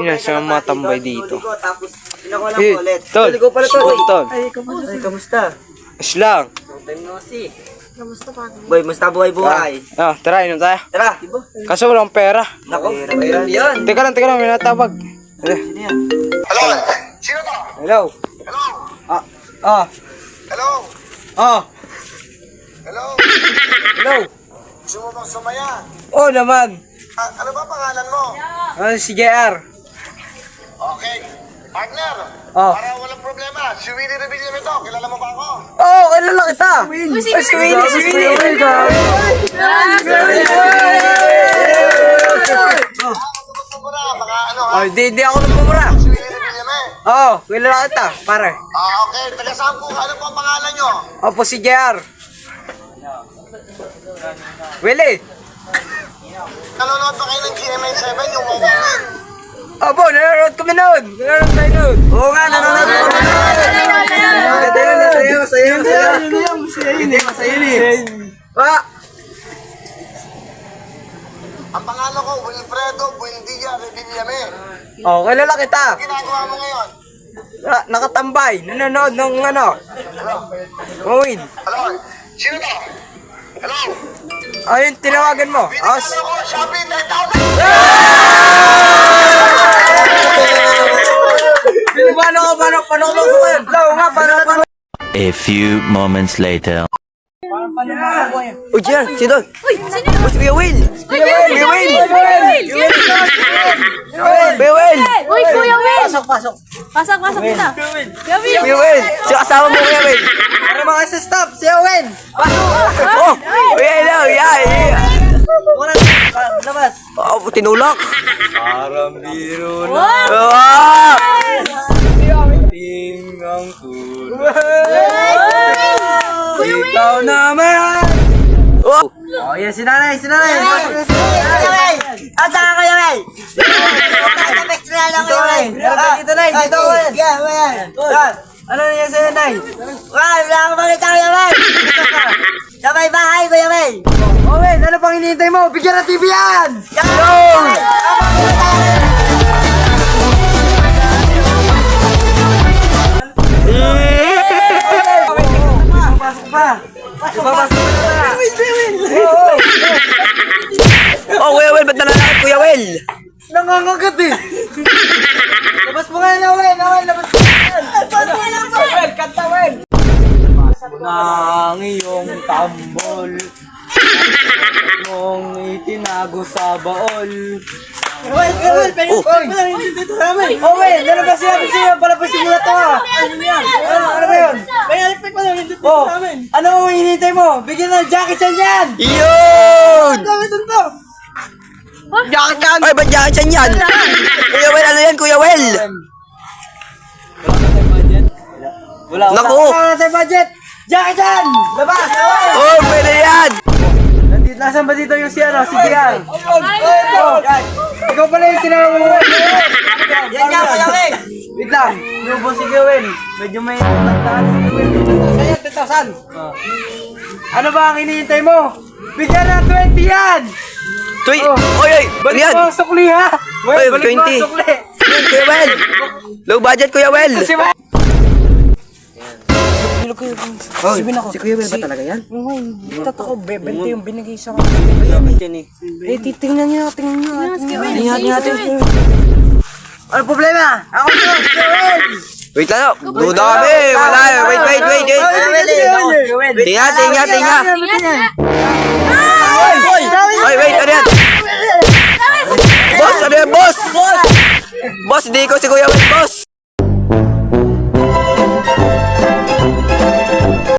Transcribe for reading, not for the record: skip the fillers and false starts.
Yan siya mga tambay dito. Tapos, pinakuha lang ko ulit. Tol. Tol, ikaw pala tol. Tol. Ay, kamusta? Islang. Long time no see. Kamusta pa? Boy, musta buhay-buhay? Tara, inom tayo. Tara. Kaso walang pera. Nako, mayroon yan. Teka lang, may natawag. Sino yan? Hello? Sino to? Hello. Hello? Hello? Hello? Hello. Gusto mo bang sumaya? Oh, naman. Ano ba pangalan mo? Si JR. Okay. Partner, para walang problema, si Willie Rebilla to. Kilala mo ba ako? Oh, kilala kita. Si Willie. Gusto mo na, baka ano ha? Di ako nagmumura. Si Willie Rebilla Oh, kilala kita, pare. Okay, taga-saan po? Ano po ang pangalan nyo? Opo, si JR. Willie. Nanonood ba kayo ng GMA7, yung Wawawin? Opo, nanonood kami noon. Nanonood tayo noon. Oo nga, nanonood ko. Hindi, masaya ni. Ang pangalan ko, Wilfredo Buendia Rebillame. Oh, kilala kita. Ginagawa mo ngayon? Nakatambay. Nanonood ng Mawin. Hello? Sino to? Hello? Ayun, tinawagan mo. Binigyan ako, Shopee 10,000! Paano ko yun? Paano? A few moments later. Uy, Jer, sino? Mas Kuya Will. Kuya Will! Uy, Kuya Will! Pasok. Pasok kita. Kuya Will. Si kasama mo, Kuya Will. Para mga sa staff, si Owen! Oh, hello, yeah. Labas! Oh, tinulak. Parang biro na Ah! tingang kulo. Ikaw naman! Oh, Oh, yan, si nanay! Asa ka, Kuya Will? Dito, nay! Dito, Owen! Ano nangyay sa'yo, nay? Wala akong makita, Kuya Will. Sa may bahay, Kuya Will. Owen, ano pang hinihintay mo? Bigyan ng TV yan! Oh, Kuya Will, ba't nalalakit, Kuya Will? Nangangagat eh! Labas mo nga yan, Owen! Labas mo nga yan! Owen, kanta, Owen! Ang iyong tambol mong itinago sa baol. Owen, ano ba sinabi sa'yo? Palapasin mo na ito ah! Ano ba yun? Oh, ano ang hinihintay mo? Bigyan ng jacket yan yan! Yun! Jacket yan! Ay, ba't jacket yan yan? Kuya Will, ano yan, Kuya Will? Wala Naku! na tayo budget! Jacket yan! Labas! Oh, pwede yan! Nasaan ba dito yung si Gian? Ikaw pala yung tinawag mo. Yan nga, Kuya Will! Wait lang, nubo si Gawin. Medyo may tandaan si Gawin. Sa'yo, 10,000. Ano ba ang hinihintay mo? Bigyan na 20 yan! Tuy! Oh. Oy! Ano Balik yan? mo ang sukli ha! Oy, Balik mo 20. ang sukli! Yan, Kuya Will! Low budget, Kuya Will! Si Will! Si Kuya Will ba talaga yan? Totoo, 20 yung binigay sa akin. Tingnan niyo. Ano problema? Ako ito, si Gawin! Wait lang, duda kami! Wala, wait! Tinga! Oy, wait, ano yan? Boss, ano yan, boss? Boss, hindi ko si Kuya Will